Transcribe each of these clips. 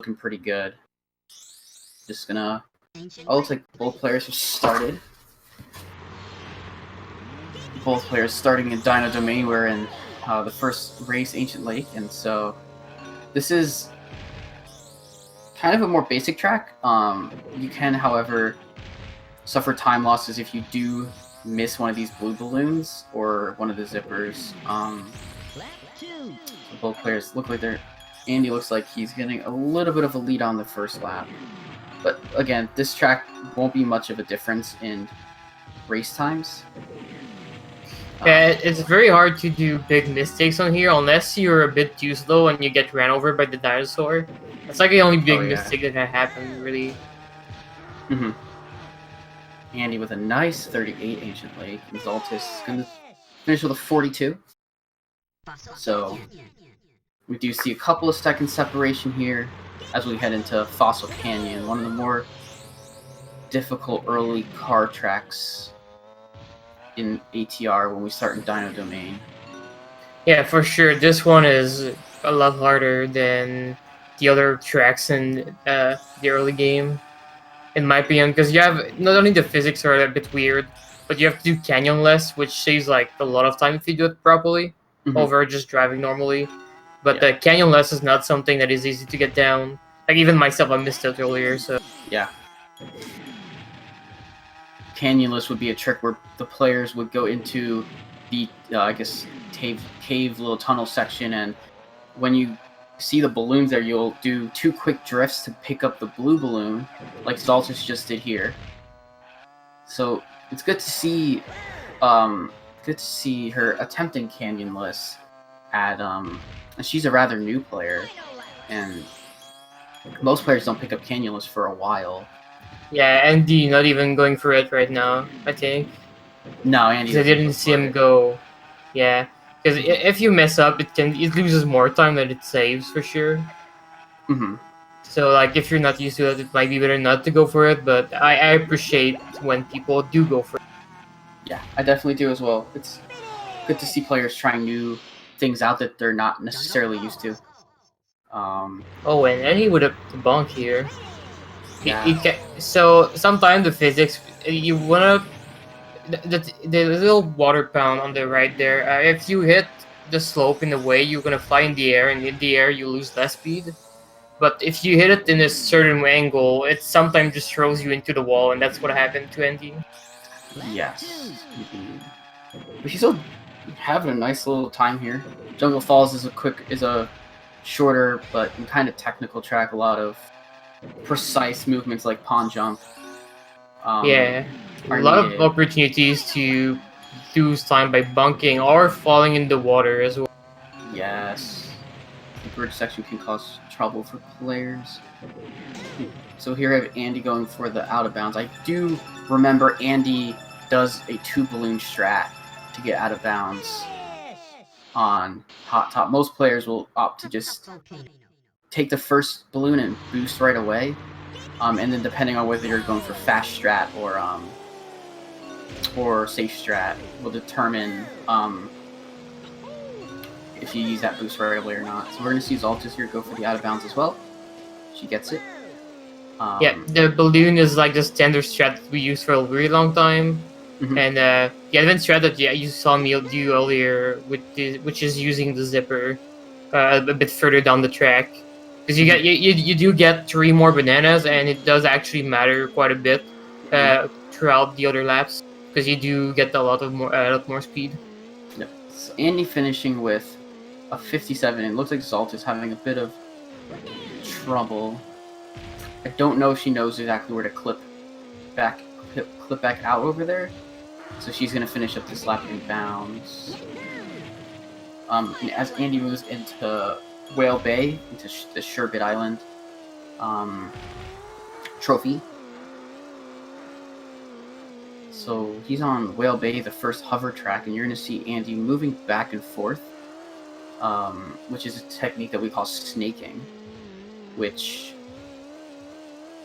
looking pretty good. Just gonna... Oh, looks like both players have started. Both players starting in Dino Domain. We're in the first race, Ancient Lake, and so this is kind of a more basic track. You can, however, suffer time losses if you do miss one of these blue balloons or one of the zippers. Both players look like they're... Andy looks like he's getting a little bit of a lead on the first lap. But again, this track won't be much of a difference in race times. Yeah, it's very hard to do big mistakes on here unless you're a bit too slow and you get ran over by the dinosaur. That's like the only big mistake that can happen, really. Andy with a nice 38 Ancient Lake. And Xaltis is going to finish with a 42. So we do see a couple of seconds separation here as we head into Fossil Canyon, one of the more difficult early car tracks in ATR when we start in Dino Domain. Yeah, for sure. This one is a lot harder than the other tracks in the early game, in my opinion, because you have not only the physics are a bit weird, but you have to do canyonless, which saves like a lot of time if you do it properly over just driving normally. But the canyonless is not something that is easy to get down. Like even myself, I missed it earlier. So yeah. Canyonless would be a trick where the players would go into the, I guess, cave little tunnel section, and when you see the balloons there, you'll do 2 quick drifts to pick up the blue balloon, like Xaltis just did here. So it's good to see, her attempting Canyonless at, she's a rather new player, and most players don't pick up Canyonless for a while. Yeah, Andy not even going for it right now, I think. No, Andy. I didn't see him go. Yeah, because if you mess up, it loses more time than it saves for sure. So like, if you're not used to it, it might be better not to go for it. But I appreciate when people do go for it. Yeah, I definitely do as well. It's good to see players trying new things out that they're not necessarily used to. Oh, and Andy with a bonk here. Yeah. So sometimes the physics, you wanna the little water pound on the right there. If you hit the slope in a way, you're gonna fly in the air, and in the air you lose less speed. But if you hit it in a certain angle, it sometimes just throws you into the wall, and that's what happened to Andy. Yes, indeed. But she's still having a nice little time here. Jungle Falls is a shorter but kind of technical track. A lot of precise movements like pond jump. Yeah, a lot of opportunities to lose time by bunking or falling in the water as well. Yes, the bridge section can cause trouble for players. So here I have Andy going for the out of bounds. I do remember Andy does a 2 balloon strat to get out of bounds on Hot Top. Most players will opt to just take the first balloon and boost right away. And then depending on whether you're going for fast strat or safe strat will determine if you use that boost right away or not. So we're going to see Xaltis here go for the out of bounds as well. She gets it. Yeah, the balloon is like the standard strat that we use for a really long time. And the advanced strat that you saw me do earlier, which is using the zipper a bit further down the track. Because you do get 3 more bananas, and it does actually matter quite a bit throughout the other laps, because you do get a lot more speed. Yep. So Andy finishing with a 57, and it looks like Xaltis having a bit of trouble. I don't know if she knows exactly where to clip back out over there, so she's gonna finish up this lap in bounds. And as Andy moves into Whale Bay, into the Sherbet Island trophy. So he's on Whale Bay, the first hover track, and you're going to see Andy moving back and forth, which is a technique that we call snaking, which,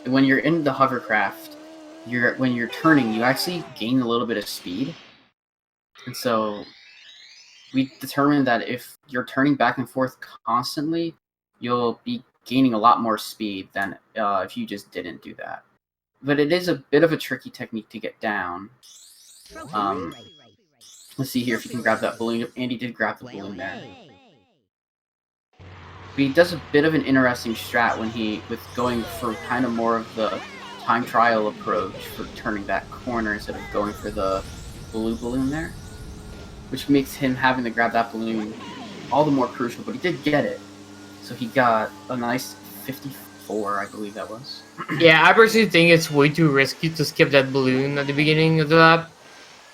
when you're in the hovercraft, when you're turning, you actually gain a little bit of speed. And so we determined that if you're turning back and forth constantly, you'll be gaining a lot more speed than if you just didn't do that. But it is a bit of a tricky technique to get down. Let's see here if you can grab that balloon. Andy did grab the balloon there. But he does a bit of an interesting strat with going for kind of more of the time trial approach for turning that corner instead of going for the blue balloon there, which makes him having to grab that balloon all the more crucial. But he did get it, so he got a nice 54, I believe that was. Yeah, I personally think it's way too risky to skip that balloon at the beginning of the lap.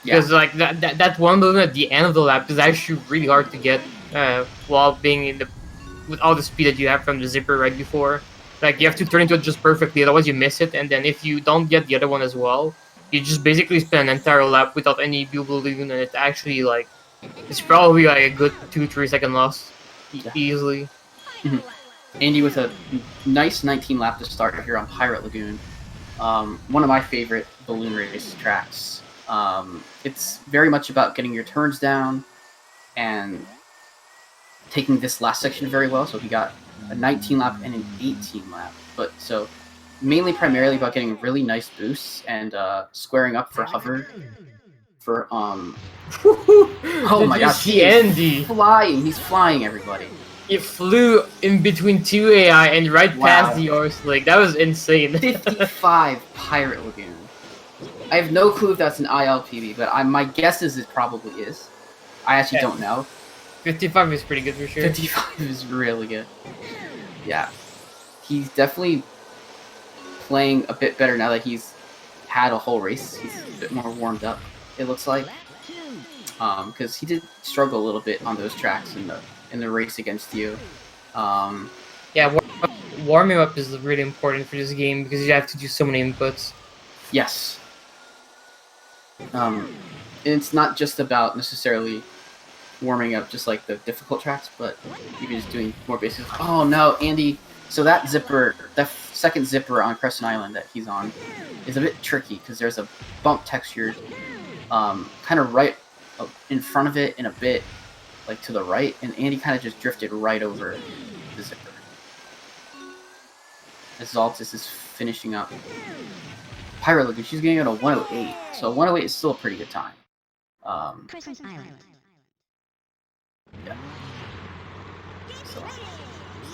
Because like that one balloon at the end of the lap is actually really hard to get while being with all the speed that you have from the zipper right before. Like, you have to turn into it just perfectly, otherwise you miss it, and then if you don't get the other one as well, you just basically spend an entire lap without any blue balloon, and it's actually like, it's probably like a good 2-3 second loss easily. Andy with a nice 19 lap to start here on Pirate Lagoon. One of my favorite balloon race tracks. It's very much about getting your turns down and taking this last section very well. So he got a 19 lap and an 18 lap. But so mainly primarily about getting really nice boosts and squaring up for hover. For oh my gosh, he is flying! He's flying, everybody. He flew in between two AI and right past the Yours Lake. That was insane. 55 Pirate Lagoon. I have no clue if that's an ILPB, but my guess is it probably is. I actually don't know. 55 is pretty good for sure. 55 is really good. Yeah. He's definitely playing a bit better now that he's had a whole race. He's a bit more warmed up, it looks like. Because he did struggle a little bit on those tracks in the race against you. Yeah, warming up is really important for this game because you have to do so many inputs. Yes. It's not just about necessarily warming up just like the difficult tracks, but even just doing more basic. Oh no, Andy. So that zipper, that second zipper on Crescent Island that he's on, is a bit tricky because there's a bump texture kind of right in front of it and a bit like to the right, and Andy kind of just drifted right over the zipper. As Xaltis is finishing up. Pirate Lagoon, she's getting at a 108, so 108 is still a pretty good time. Yeah. So.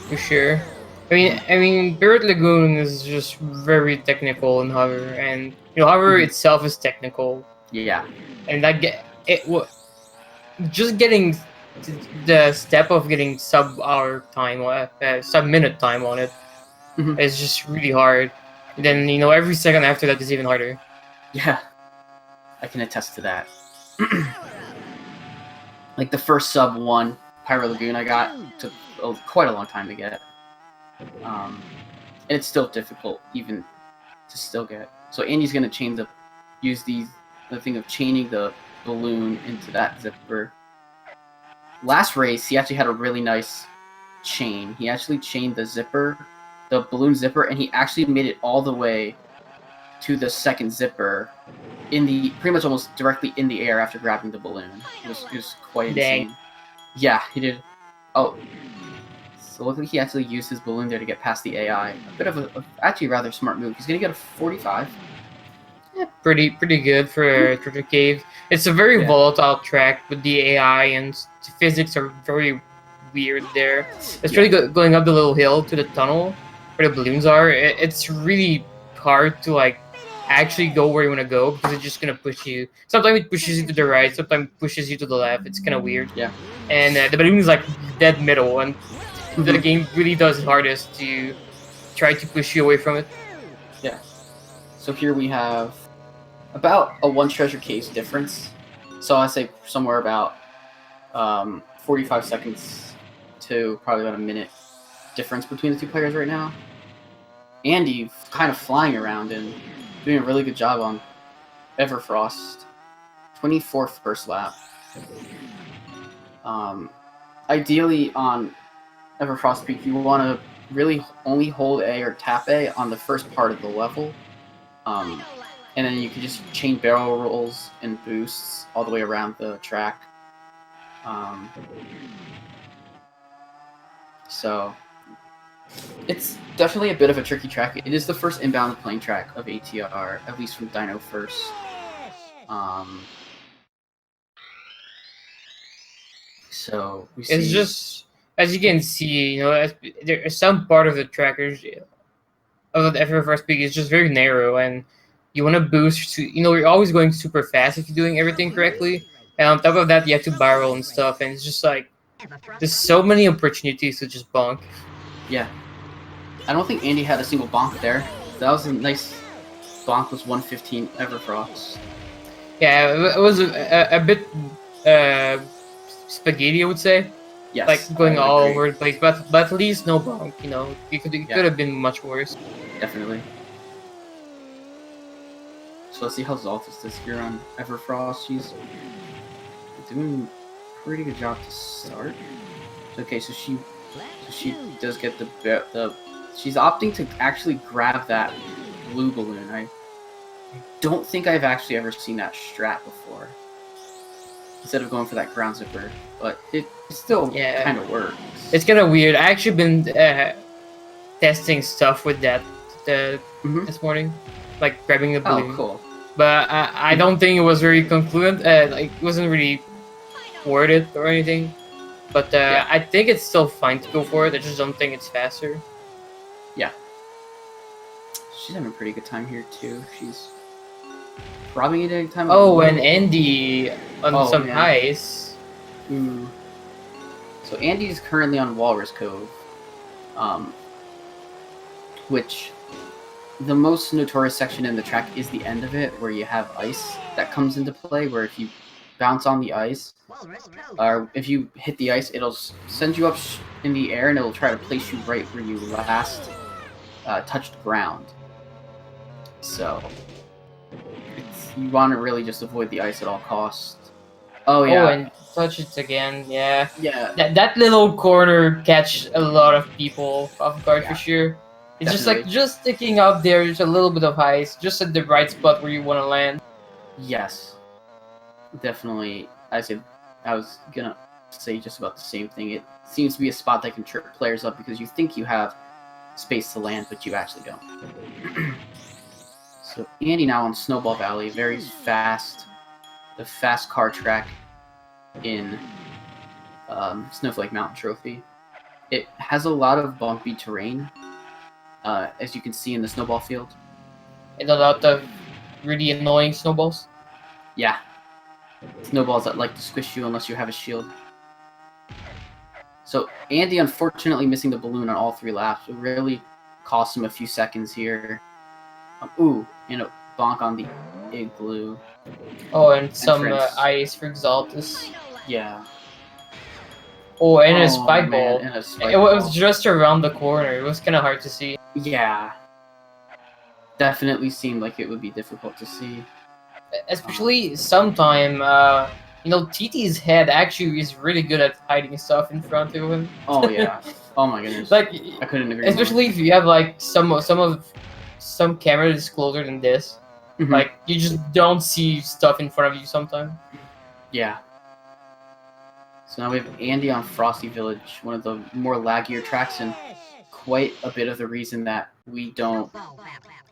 For sure. I mean, Pirate Lagoon is just very technical in hover, and hover itself is technical. Yeah. And just getting the step of getting sub-hour time, sub-minute time on it is just really hard. And then every second after that is even harder. Yeah, I can attest to that. Like the first sub-1 Pirate Lagoon I got took quite a long time to get. And it's still difficult even to still get. So Andy's gonna use the thing of chaining the balloon into that zipper. Last race, he actually had a really nice chain. He actually chained the balloon zipper, and he actually made it all the way to the second zipper pretty much almost directly in the air after grabbing the balloon. It was quite insane. Yeah, he did. Oh. So luckily he actually used his balloon there to get past the AI. A bit of a actually rather smart move. He's gonna get a 45. Yeah, pretty good for Treasure Cave. It's a very volatile track with the AI, and the physics are very weird there. Especially going up the little hill to the tunnel where the balloons are. It's really hard to actually go where you want to go because it's just gonna push you. Sometimes it pushes you to the right, sometimes it pushes you to the left. It's kind of weird. Yeah. And the balloon is like dead middle, and the game really does its hardest to try to push you away from it. Yeah. So here we have about a 1 treasure case difference. So I say somewhere about 45 seconds to probably about a minute difference between the two players right now. Andy kind of flying around and doing a really good job on Everfrost. 24th first lap. Ideally on Everfrost Peak, you want to really only hold A or tap A on the first part of the level. And then you can just chain barrel rolls and boosts all the way around the track. So It's definitely a bit of a tricky track. It is the first inbound plane track of ATR, at least from Dino First. So we see. It's just, as you can see, there's some part of the trackers of the FFR speed is just very narrow, and you want to boost. You're always going super fast if you're doing everything correctly, and on top of that, you have to barrel and stuff, and it's just like there's so many opportunities to just bonk. Yeah. I don't think Andy had a single bonk there. That was a nice bonk. Was 115 Everfrost. Yeah, it was a bit spaghetti, I would say. Yes. Like going all agree. over the place, but at least no bonk. It could have been much worse. Definitely. So let's see how Xaltis does here on Everfrost. She's doing a pretty good job to start. Okay, so she does get the. She's opting to actually grab that blue balloon. I don't think I've actually ever seen that strat before. Instead of going for that ground zipper, but it still kind of works. It's kind of weird. I actually been testing stuff with that this morning, like grabbing the balloon. Oh, cool. But I don't think it was very concluent. Like it wasn't really worth it or anything. But I think it's still fine to go for it. I just don't think it's faster. Yeah. She's having a pretty good time here too. She's probably getting time. Oh, and Andy on some ice. Ooh. So Andy's currently on Walrus Cove, which the most notorious section in the track is the end of it, where you have ice that comes into play. Where if you bounce on the ice, or if you hit the ice, it'll send you up in the air, and it'll try to place you right where you last touched ground. So you want to really just avoid the ice at all costs. Oh yeah. Oh, and touch it again. Yeah. Yeah. That little corner catch a lot of people off guard for sure. It's just sticking out there, just a little bit of ice, just at the right spot where you want to land. Yes. Definitely. I was gonna say just about the same thing. It seems to be a spot that can trip players up because you think you have space to land, but you actually don't. So Andy now on Snowball Valley, very fast, the fast car track in Snowflake Mountain Trophy. It has a lot of bumpy terrain, as you can see in the snowball field. And a lot of really annoying snowballs. Yeah. Snowballs that like to squish you unless you have a shield. So Andy unfortunately missing the balloon on all 3 laps. It really cost him a few seconds here. Ooh, and a bonk on the igloo. Oh, and some ice for Xaltis. Yeah. Oh, and a spike ball. And a spike it was just around the corner. It was kind of hard to see. Yeah. Definitely seemed like it would be difficult to see. Especially sometime, TT's head actually is really good at hiding stuff in front of him. Oh yeah. Oh my goodness. Like I couldn't agree. Especially if you have like some camera that's closer than this. Mm-hmm. Like you just don't see stuff in front of you sometimes. Yeah. So now we have Andy on Frosty Village, one of the more laggier tracks, and quite a bit of the reason that we don't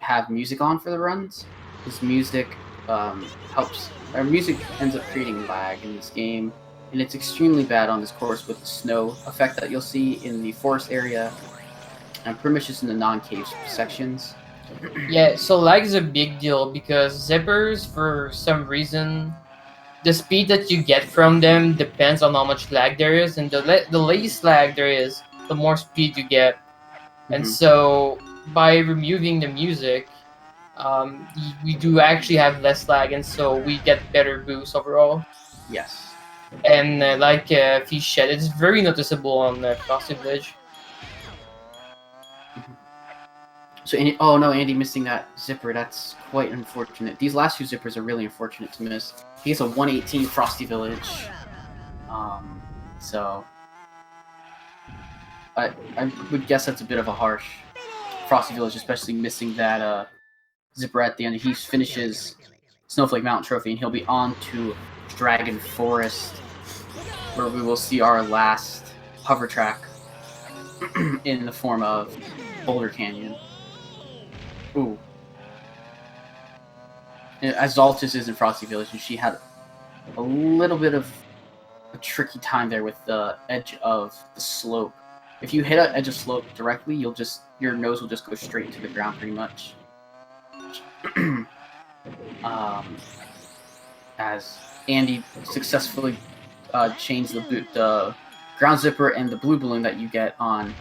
have music on for the runs. This music helps. Our music ends up creating lag in this game, and it's extremely bad on this course with the snow effect that you'll see in the forest area, and pretty much just in the non-cave sections. Yeah, so lag is a big deal because zippers, for some reason, the speed that you get from them depends on how much lag there is, and the least lag there is, the more speed you get. And so by removing the music, we do actually have less lag, and so we get better boost overall. Yes. And like Fish said, it's very noticeable on Frosty Village. So, Andy missing that zipper. That's quite unfortunate. These last 2 zippers are really unfortunate to miss. He has a 118 Frosty Village. So I would guess that's a bit of a harsh Frosty Village, especially missing that zipper at the end. He finishes Snowflake Mountain Trophy, and he'll be on to Dragon Forest, where we will see our last hover track in the form of Boulder Canyon. Ooh. As Xaltis is in Frosty Village, and she had a little bit of a tricky time there with the edge of the slope. If you hit an edge of slope directly, your nose will just go straight to the ground pretty much. As Andy successfully changed the ground zipper and the blue balloon that you get on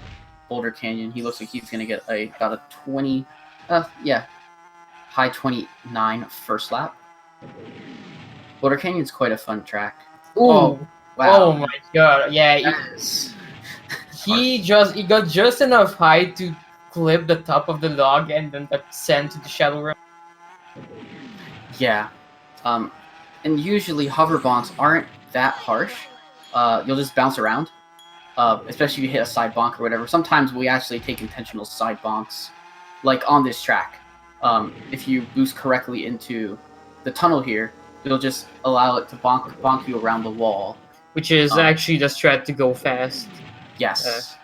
Boulder Canyon, he looks like he's gonna get about a 20, high 29 first lap. Boulder Canyon's quite a fun track. Ooh. Oh, wow. Oh my god, yeah. Yes. He got just enough height to clip the top of the log and then got sent to the shallow run. Yeah. And usually hover bonks aren't that harsh. You'll just bounce around. Especially if you hit a side bonk or whatever. Sometimes we actually take intentional side bonks. Like on this track. If you boost correctly into the tunnel here, it'll just allow it to bonk you around the wall. Which is actually the strat to go fast. Yes.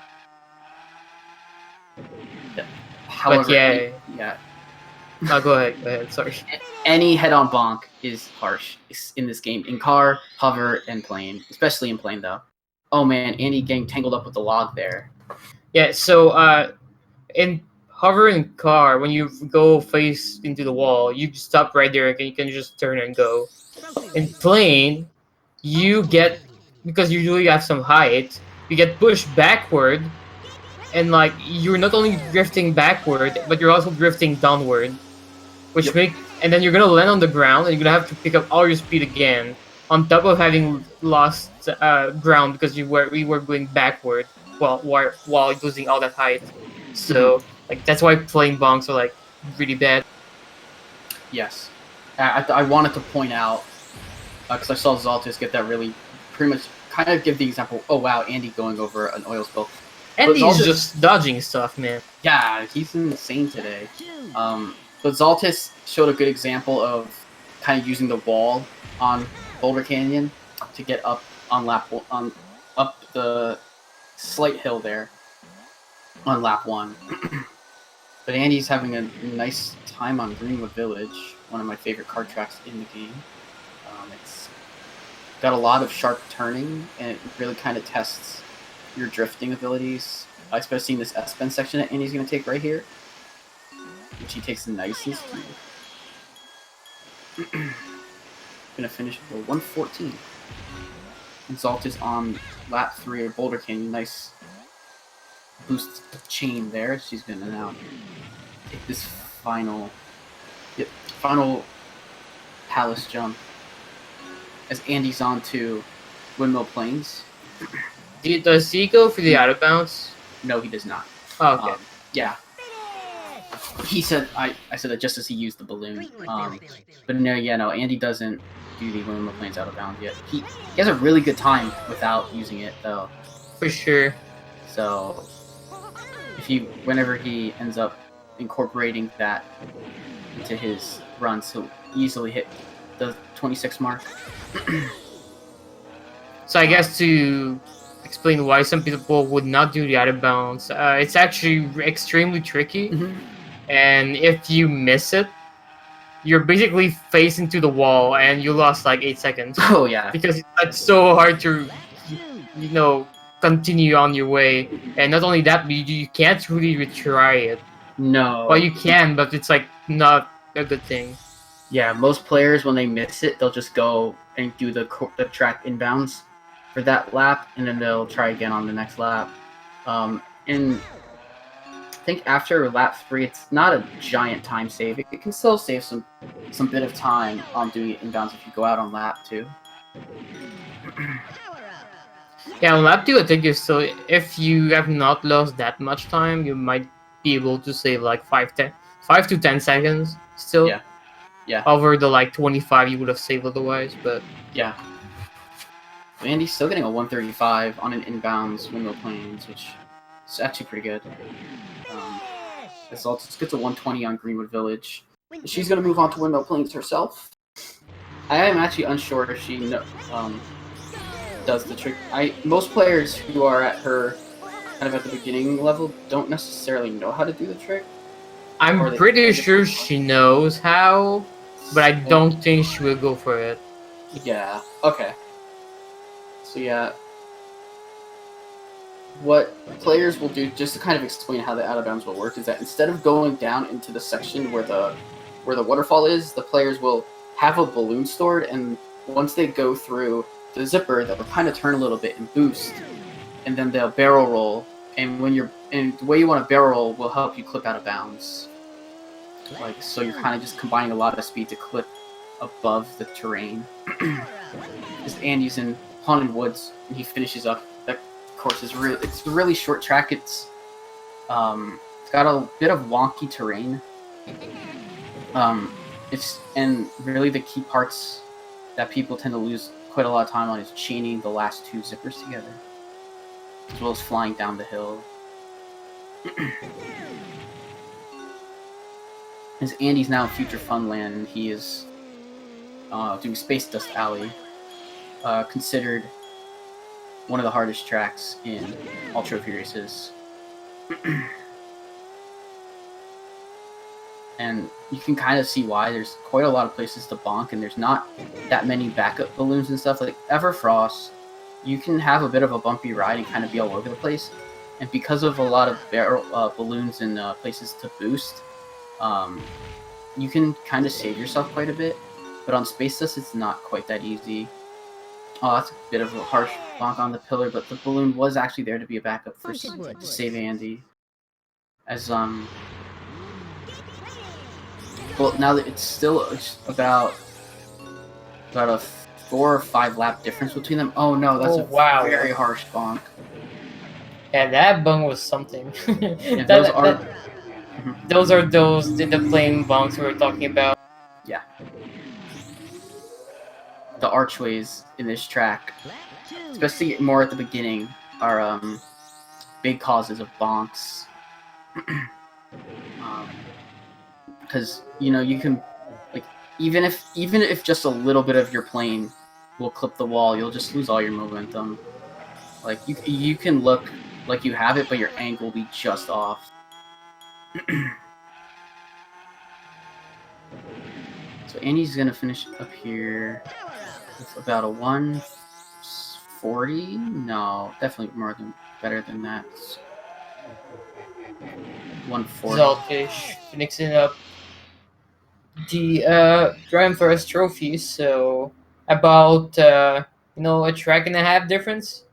However, but yeah. No, go ahead, sorry. Any head-on bonk is harsh in this game. In car, hover, and plane. Especially in plane, though. Oh man, Andy getting tangled up with the log there. Yeah, so in hover in car, when you go face into the wall, you stop right there and you can just turn and go. In plane, you get, because you usually have some height, you get pushed backward, and like you're not only drifting backward, but you're also drifting downward, which and then you're gonna land on the ground and you're gonna have to pick up all your speed again, on top of having lost ground because we were going backward while losing all that height. So like that's why plane bonks are like really bad. Yes, I wanted to point out because I saw Xaltis get that really pretty much kind of give the example. Oh wow, Andy going over an oil spill. Andy's just dodging stuff, man. Yeah, he's insane today. But Xaltis showed a good example of kind of using the wall on Boulder Canyon to get up on up the slight hill there on lap 1. But Andy's having a nice time on Greenwood Village, one of my favorite kart tracks in the game. It's got a lot of sharp turning, and it really kind of tests your drifting abilities, especially in this S-bend section that Andy's going to take right here, which he takes the nicest. Gonna finish for 114. And Xaltis on lap 3 of Boulder Canyon. Nice boost chain there. She's gonna now take this final palace jump as Andy's on to Windmill Plains. Does he go for the out of bounds? No, he does not. Oh, okay. Yeah. He said, I said that just as he used the balloon. But no, Andy doesn't do the Windmill Plains out of bounds yet. He has a really good time without using it, though. For sure. So, whenever he ends up incorporating that into his runs, he'll easily hit the 26 mark. So I guess to explain why some people would not do the out of bounds, it's actually extremely tricky. And if you miss it, you're basically facing to the wall and you lost like 8 seconds. Oh yeah. Because it's so hard to, continue on your way. And not only that, you can't really retry it. No. Well, you can, but it's like not a good thing. Yeah, most players, when they miss it, they'll just go and do the track inbounds for that lap, and then they'll try again on the next lap. And I think after lap 3, it's not a giant time save. It can still save some bit of time on doing it inbounds if you go out on lap 2. Yeah, on lap 2, I think if you have not lost that much time, you might be able to save like 5 to 10 seconds still. Yeah. Over the like 25 you would have saved otherwise, but yeah. Andy's still getting a 135 on an inbounds Windmill Plains, which is actually pretty good. Xaltis gets a 120 on Greenwood Village. She's going to move on to Windmill Plains herself. I am actually unsure if she does the trick. Most players who are at her kind of at the beginning level don't necessarily know how to do the trick. Or I'm they pretty find it sure difficult. she knows how, but I And- don't think she will go for it. Yeah. Okay. So yeah, what players will do, just to kind of explain how the out of bounds will work, is that instead of going down into the section where the waterfall is, the players will have a balloon stored, and once they go through the zipper, they'll kind of turn a little bit and boost, and then they'll barrel roll. And the way you want to barrel roll will help you clip out of bounds. Like, so you're kind of just combining a lot of speed to clip above the terrain. Because Andy's in Haunted Woods, and he finishes up. That course is it's a really short track. It's got a bit of wonky terrain. And really the key parts that people tend to lose quite a lot of time on is chaining the last two zippers together, as well as flying down the hill. As Andy's now in Future Funland, and he is doing Space Dust Alley, considered one of the hardest tracks in all trophy races. And you can kind of see why. There's quite a lot of places to bonk, and there's not that many backup balloons and stuff. Like Everfrost, you can have a bit of a bumpy ride and kind of be all over the place. And because of a lot of balloons and places to boost, you can kind of save yourself quite a bit. But on Space Dust, it's not quite that easy. Oh, that's a bit of a harsh bonk on the pillar, but the balloon was actually there to be a backup to save Andy. As well, now that it's still about a 4 or 5 lap difference between them. Oh no, that's wow. Very harsh bonk. Yeah, that bung was something. Yeah, those are the plane bonks we were talking about. Yeah. The archways in this track, especially more at the beginning, are big causes of bonks. Because you can, like, even if just a little bit of your plane will clip the wall, you'll just lose all your momentum. Like you can look like you have it, but your angle will be just off. So Andy's gonna finish up here with about a 140. No, definitely better than that. 140. Zaltish mixing up the Grand First trophy, so about a track and a half difference,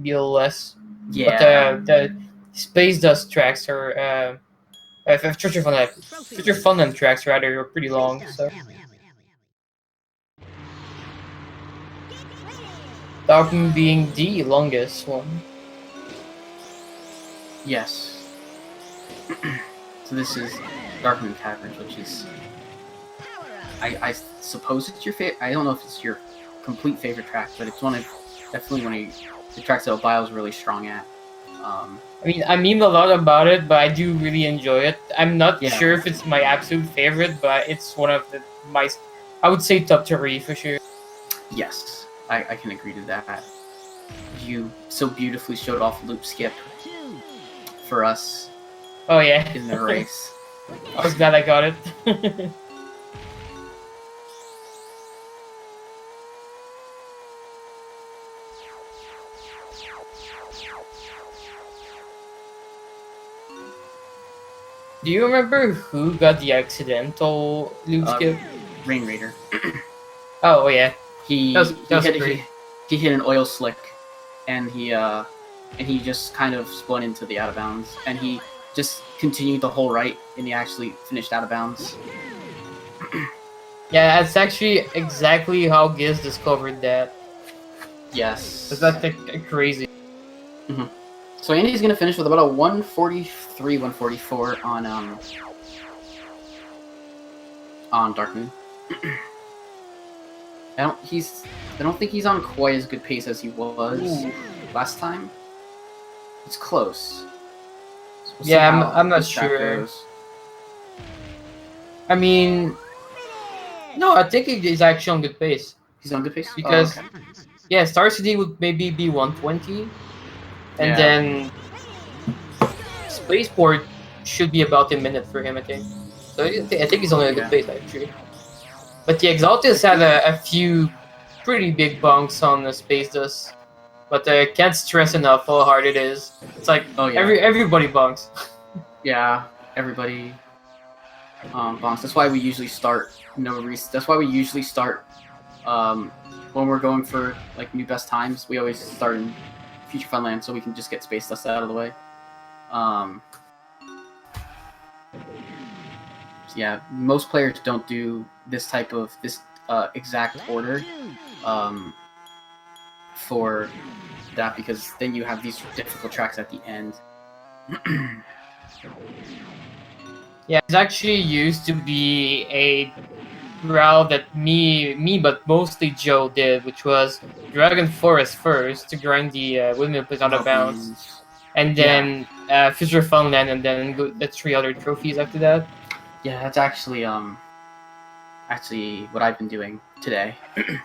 be a little less. Yeah. But the Space Dust tracks are Future Funland tracks rather are pretty long. So Darkmoon being the longest one. Yes. So this is Darkmoon Caverns, which is, I suppose it's your favorite. I don't know if it's your complete favorite track, but it's definitely one of the tracks that Obio's really strong at. I mean a lot about it, but I do really enjoy it. I'm not sure if it's my absolute favorite, but it's one of my, I would say, top 3 for sure. Yes, I can agree to that. You so beautifully showed off loop skip for us. Oh yeah, in the race. I was glad I got it. Do you remember who got the accidental loop skip? Rain Raider. Oh yeah, he hit an oil slick, and he just kind of spun into the out of bounds, and he just continued the whole right, and he actually finished out of bounds. Yeah, that's actually exactly how Giz discovered that. Yes. That's crazy. Mm-hmm. So Andy's gonna finish with about a 143, 144 on Darkmoon. I don't think he's on quite as good pace as he was last time. It's close. So we'll I'm not sure. I mean, no, I think he's actually on good pace. He's on good pace? Because, yeah, Star City would maybe be 120. And Yeah. then spaceport should be about a minute for him, I think. So I think he's only in a good place actually. But the Exaltis had a few pretty big bunks on the space dust. But I can't stress enough how hard it is. It's like everybody bunks. Yeah, everybody bonks. That's why we usually start That's why we usually start when we're going for like new best times. We always start in Future Funland so we can just get space dust out of the way. Yeah, most players don't do this type of exact order for that because then you have these difficult tracks at the end. Yeah, it's actually used to be a route that me, but mostly Joe did, which was Dragon Forest first to grind the windmill place out of bounds, and then Future Funland, and then go the 3 other trophies after that. Yeah, that's actually what I've been doing today.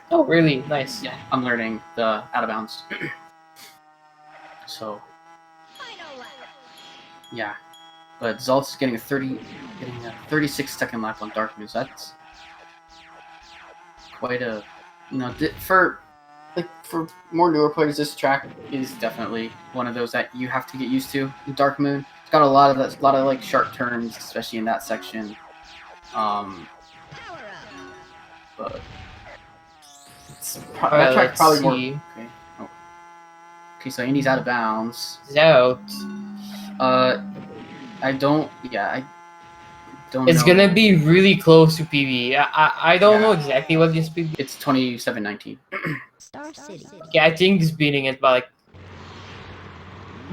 Oh, really? Nice. Yeah, I'm learning the out of bounds. So, yeah, but Zalt's is getting a 36-second lap on Dark Moon. So that's quite a, for more newer players, this track is definitely one of those that you have to get used to. In Dark Moon, it's got a lot of like sharp turns, especially in that section. But that track probably more. Okay. Oh. Okay, so Andy's out of bounds. He's out. I don't. Yeah, I don't. It's know. gonna be really close to PB. I don't know exactly what this PB. It's 27:19. Star City. Yeah, I think he's beating it by like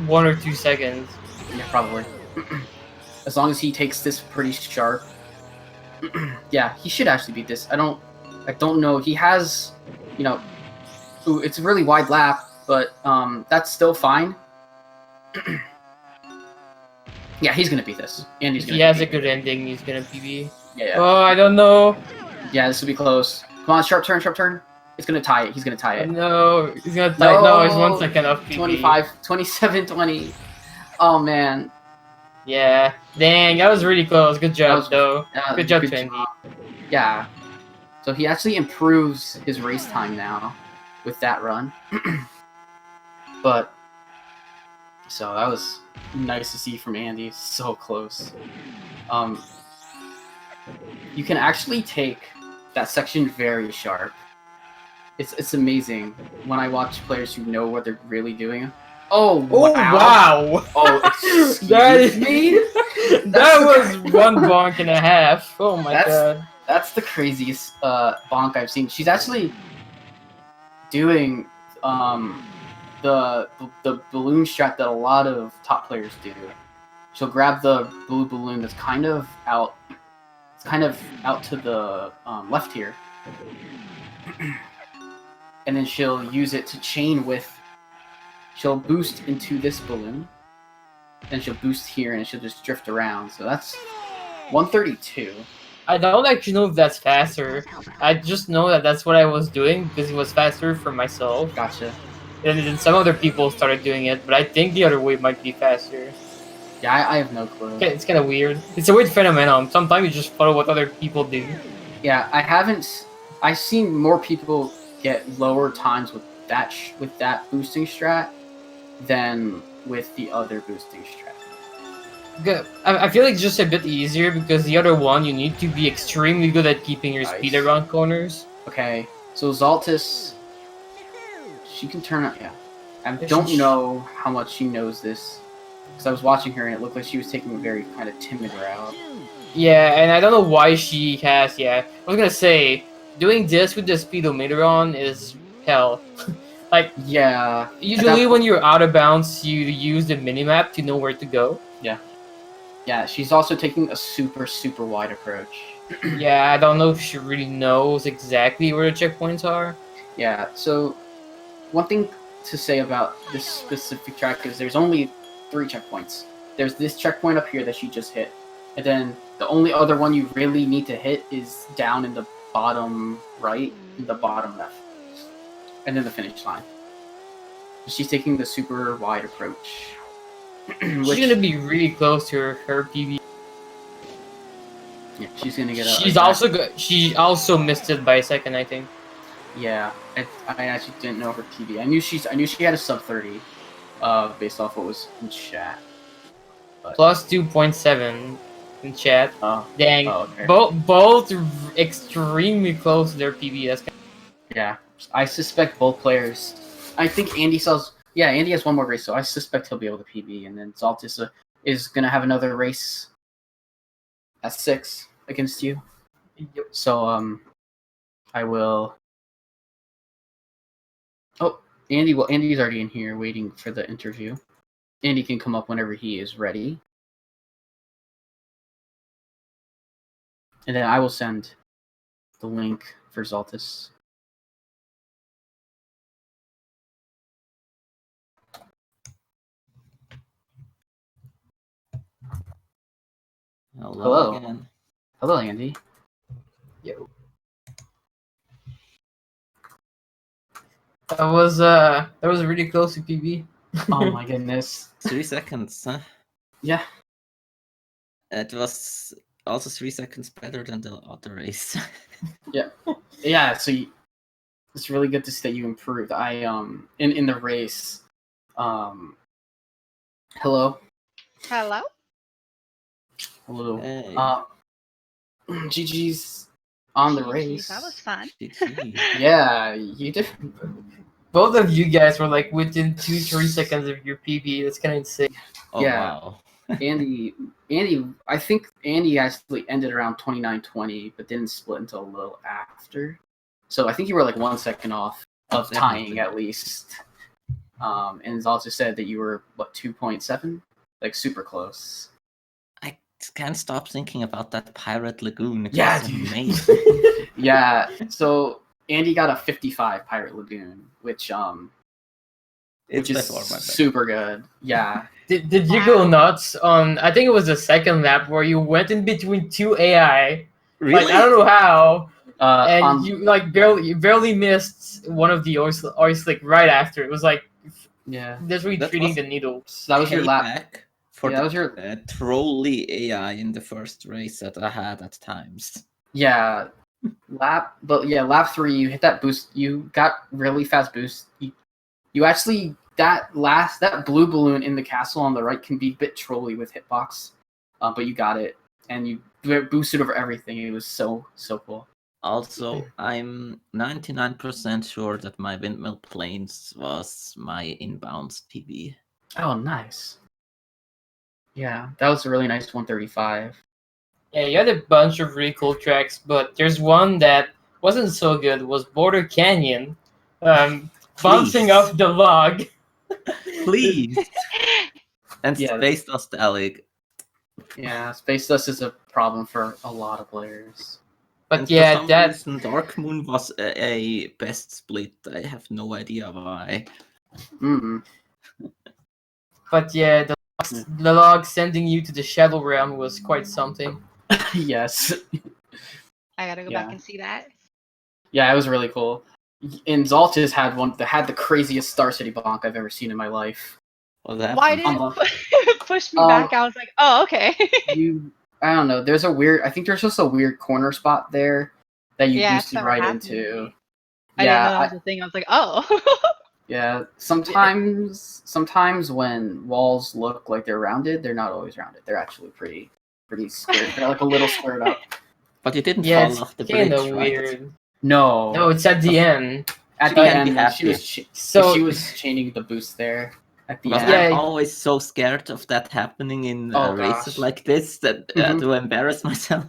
1 or 2 seconds. Yeah, probably. As long as he takes this pretty sharp. Yeah, he should actually beat this. I don't know. He has, ooh, it's a really wide lap, but that's still fine. Yeah, he's gonna beat this. Andy's gonna. He has a good ending. He's gonna PB. Yeah. Oh, I don't know. Yeah, this will be close. Come on, sharp turn, sharp turn. It's gonna tie it. He's gonna tie it. No, he's gonna tie it. No, he's 1 second off PB. 27:20. Oh man. Yeah. Dang, that was really close. Good job, though. Good job, Andy. Yeah. So he actually improves his race time now with that run. But so that was nice to see from Andy. So close. You can actually take that section very sharp. It's amazing when I watch players who know what they're really doing. Oh wow! Oh, excuse me. That was 1 bonk and a half. Oh my god! That's the craziest bonk I've seen. She's actually doing the balloon strat that a lot of top players do. She'll grab the blue balloon that's kind of out. It's kind of out to the left here, and then she'll use it to chain with. She'll boost into this balloon, then she'll boost here, and she'll just drift around. So that's 132. I don't actually know if that's faster. I just know that that's what I was doing because it was faster for myself. Gotcha. And then some other people started doing it, but I think the other way might be faster. Yeah, I have no clue. It's kind of weird. It's a weird phenomenon. Sometimes you just follow what other people do. Yeah, I've seen more people get lower times with that boosting strat than with the other boosting strat. Good. I feel like it's just a bit easier because the other one you need to be extremely good at keeping your speed around corners. Okay, so Xaltis, she can turn up. Yeah, I don't know how much she knows this because I was watching her and it looked like she was taking a very kind of timid route. Yeah, and I don't know why she has. Yeah, I was gonna say doing this with the speedometer on is hell. Like, yeah. Usually when you're out of bounds, you use the minimap to know where to go. Yeah. Yeah, she's also taking a super, super wide approach. Yeah, I don't know if she really knows exactly where the checkpoints are. Yeah, so one thing to say about this specific track is there's only 3 checkpoints. There's this checkpoint up here that she just hit. And then the only other one you really need to hit is down in the bottom right and the bottom left. And then the finish line. She's taking the super wide approach. She's gonna be really close to her PB. Yeah, she's gonna get a. She also missed it by a second, I think. Yeah, I actually didn't know her PB. I knew she had a sub 30, based off what was in chat. But, Plus 2.7 in chat. oh, Dang, okay. both extremely close to their PB. That's Yeah, I suspect both players. I think Andy sells. Yeah, Andy has one more race, so I suspect he'll be able to PB, and then Xaltis is gonna have another race at 6 against you. Yep. So I will. Oh, Andy. Well, Andy's already in here waiting for the interview. Andy can come up whenever he is ready, and then I will send the link for Xaltis. Hello again. Hello, Andy. Yo. That was really close to PB. Oh my goodness. 3 seconds, huh? Yeah. It was also 3 seconds better than the other race. Yeah. So it's really good to see that you improved. I in the race. Hello. Hello. Hello. Hey. GG's on the GG, race. That was fun. GG. Yeah, you did. Both of you guys were like within 2-3 seconds of your PB. That's kind of insane. Oh, Yeah. wow. Andy, I think Andy actually ended around 29:20, but didn't split until a little after. So I think you were like 1 second off of tying at least. And Zalta said that you were what 2.7, like super close. I can't stop thinking about that Pirate Lagoon. It Yeah, was dude. amazing. Yeah. So Andy got a 55 Pirate Lagoon, which It's by is far my best. super good. Yeah. Did you go nuts on? I think it was the second lap where you went in between two AI. Really? Like I don't know how, and On- you like barely missed one of the oil slick right after. It was like yeah. literally That treating was- the needle. So that was your lap. Payback for Yeah, that was your trolly AI in the first race that I had at times. yeah lap. But yeah, lap 3, you hit that boost. You got really fast boost. You actually that blue balloon in the castle on the right can be a bit trolly with hitbox, but you got it and you boosted over everything. It was so cool. Also, I'm 99% sure that my windmill planes was my inbounds PB. Oh, nice. Yeah, that was a really nice 135. Yeah, you had a bunch of really cool tracks, but there's one that wasn't so good. Was Border Canyon, bouncing Please. off the log. Please. And Yeah. Space Dust Alec. Yeah, Space Dust is a problem for a lot of players. But And yeah, for some that reason, Dark Moon was a best split. I have no idea why. Mm. But yeah, the log sending you to the Shadow Realm was quite something. Yes. I gotta go back and see that. Yeah, it was really cool. And Xaltis had the craziest Star City bonk I've ever seen in my life. What happened? Why did it push me back? I was like, oh, okay. I don't know. I think there's just a weird corner spot there that you Yeah, boosted that's what right happened to into. me. I didn't know that was a thing. I was like, oh. Yeah, sometimes when walls look like they're rounded, they're not always rounded. They're actually pretty squared. They're like a little squared up. But you didn't Yeah, fall it's off the kind bridge, of right? weird. No. No, it's at the end. At She the can't be end, happy. she was chaining the boost there at the Because end. Yeah. I'm always so scared of that happening in Oh, races gosh. like this that Mhm. to embarrass myself.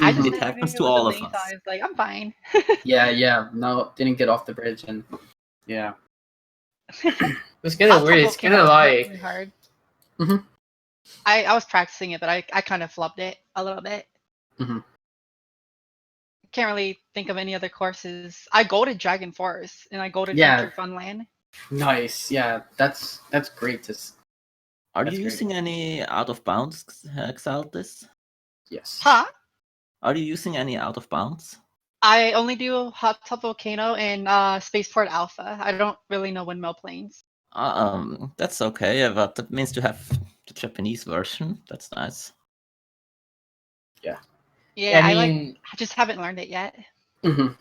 I just It never happens knew to it was all a of thing, us. so I was like, I'm fine. Yeah. No, didn't get off the bridge, and yeah. It was kind of weird. It's kind of like really hard. Mhm. I was practicing it, but I kind of flubbed it a little bit. Mhm. Can't really think of any other courses. I go to Dragon Forest and I go to Yeah. Future Funland. Nice. Yeah, that's great to. Are That's you great. using any out of bounds, Xaltis? Yes. Huh? Are you using any out of bounds? I only do Hot Tub Volcano and Spaceport Alpha. I don't really know windmill planes. That's okay, but that means to have the Japanese version. That's nice. Yeah, I I mean, just haven't learned it yet. Mhm.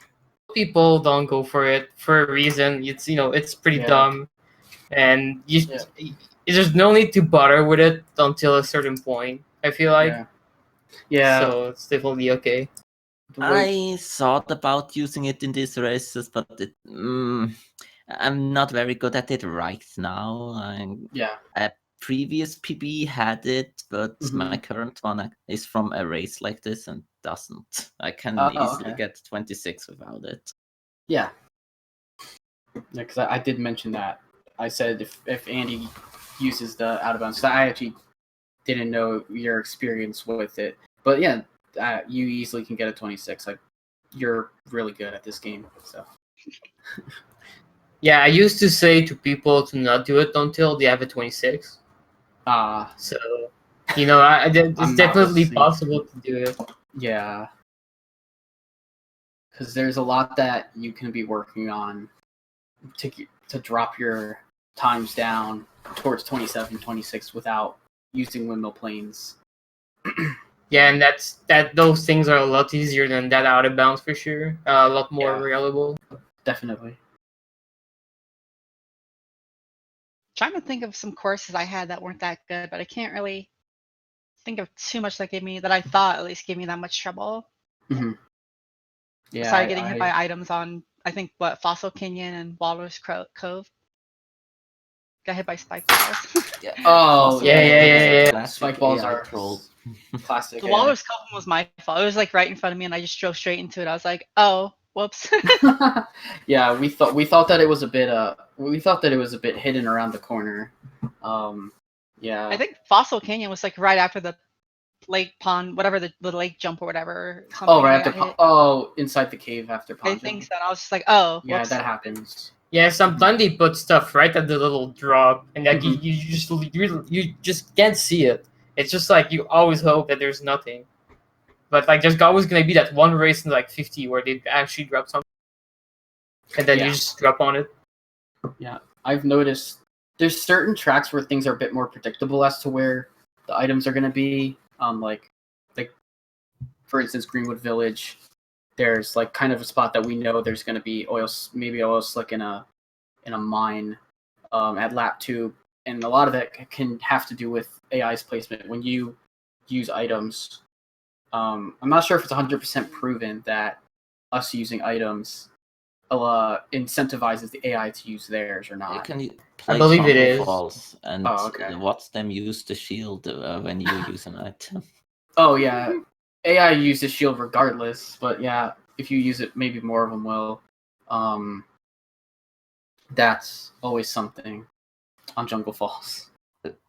people don't go for it for a reason. It's it's pretty Yeah. dumb, and Yeah. there's no need to bother with it until a certain point. I feel like Yeah. so it's definitely okay. The way- I thought about using it in these races, but I'm not very good at it right now. yeah. A previous PB had it, but my Mhm. current one is from a race like this and doesn't. I can Oh, easily okay. get 26 without it. Yeah. Yeah, because I did mention that. I said if Andy uses the out of bounds, 'cause I actually didn't know your experience with it, but yeah, you easily can get a 26. Like you're really good at this game, so. Yeah, I used to say to people to not do it until they have a 26. So it's I'm not definitely listening. possible to do it. Yeah, because there's a lot that you can be working on to drop your times down towards 27, 26 without using windmill planes. Yeah, and those things are a lot easier than that out of bounds for sure. A lot more Yeah. reliable. Definitely. Trying to think of some courses I had that weren't that good, but I can't really think of too much that I thought at least gave me that much trouble. Mm-hmm. Yeah, Besides getting hit by items on, I think, Fossil Canyon and Walrus Cove. Got hit by spike balls. Yeah. Oh, yeah. Classic Spike balls AI are troll. classic. The Walrus Cove was my fault. It was like right in front of me, and I just drove straight into it. I was like, oh, whoops. Yeah, we thought that it was a bit hidden around the corner. Yeah. I think Fossil Canyon was like right after the lake pond, whatever the lake jump or whatever. Oh, right I after got hit. inside the cave after I pond think jump. so. And I was just like, oh, Yeah, whoops. that happens. Yeah, sometimes they put stuff right at the little drop, and like Mhm. you just can't see it. It's just like you always hope that there's nothing, but like there's always gonna be that one race in like 50 where they actually drop something, and then you Yeah. just drop on it. Yeah, I've noticed there's certain tracks where things are a bit more predictable as to where the items are going to be. Like for instance, Greenwood Village. There's like kind of a spot that we know there's going to be maybe oil slick in a mine at lap 2, and a lot of it can have to do with AI's placement when you use items. I'm not sure if it's 100% proven that us using items incentivizes the AI to use theirs or You not. can play believe it jungle is. falls and Oh, okay. watch them use the shield when you use an item. Oh yeah, AI uses shield regardless, but yeah, if you use it, maybe more of them will. That's always something on Jungle Falls.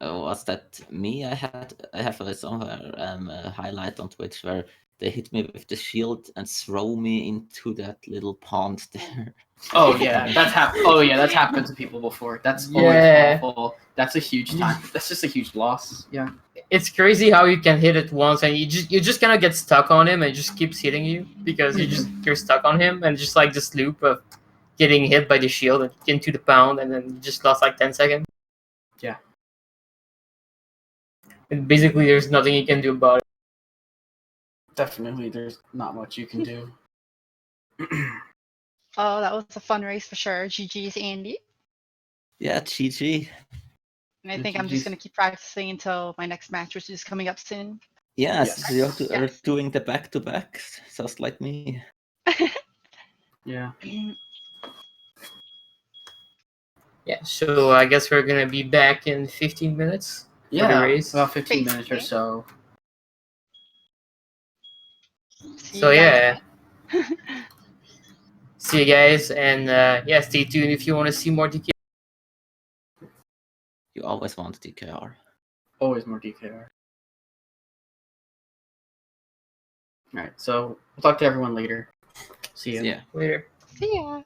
Was that me? I have somewhere a highlight on Twitch where they hit me with the shield and throw me into that little pond there. Oh yeah, that's happened to people before. That's Yeah. always awful. That's a huge time. That's just a huge loss. Yeah. It's crazy how you can hit it once and you just kind of get stuck on him and it just keeps hitting you because you're stuck on him and just like this loop of getting hit by the shield and into the pound and then you just lost like 10 seconds. Yeah. And basically there's nothing you can do about it. Definitely, there's not much you can do. Oh, that was a fun race for sure. GG's, Andy. Yeah, GG. And I think I'm just going to keep practicing until my next match, which is coming up soon. Yes, you're Yes. doing the back-to-back, just like me. Yeah. Yeah, so I guess we're gonna be back in 15 minutes for the race. About 15 minutes or Basically. so. So yeah. See you guys and yeah, stay tuned if you want to see more DKR. You always want DKR. Always more DKR. Alright, so we'll talk to everyone later. See you. Yeah. Later. See ya.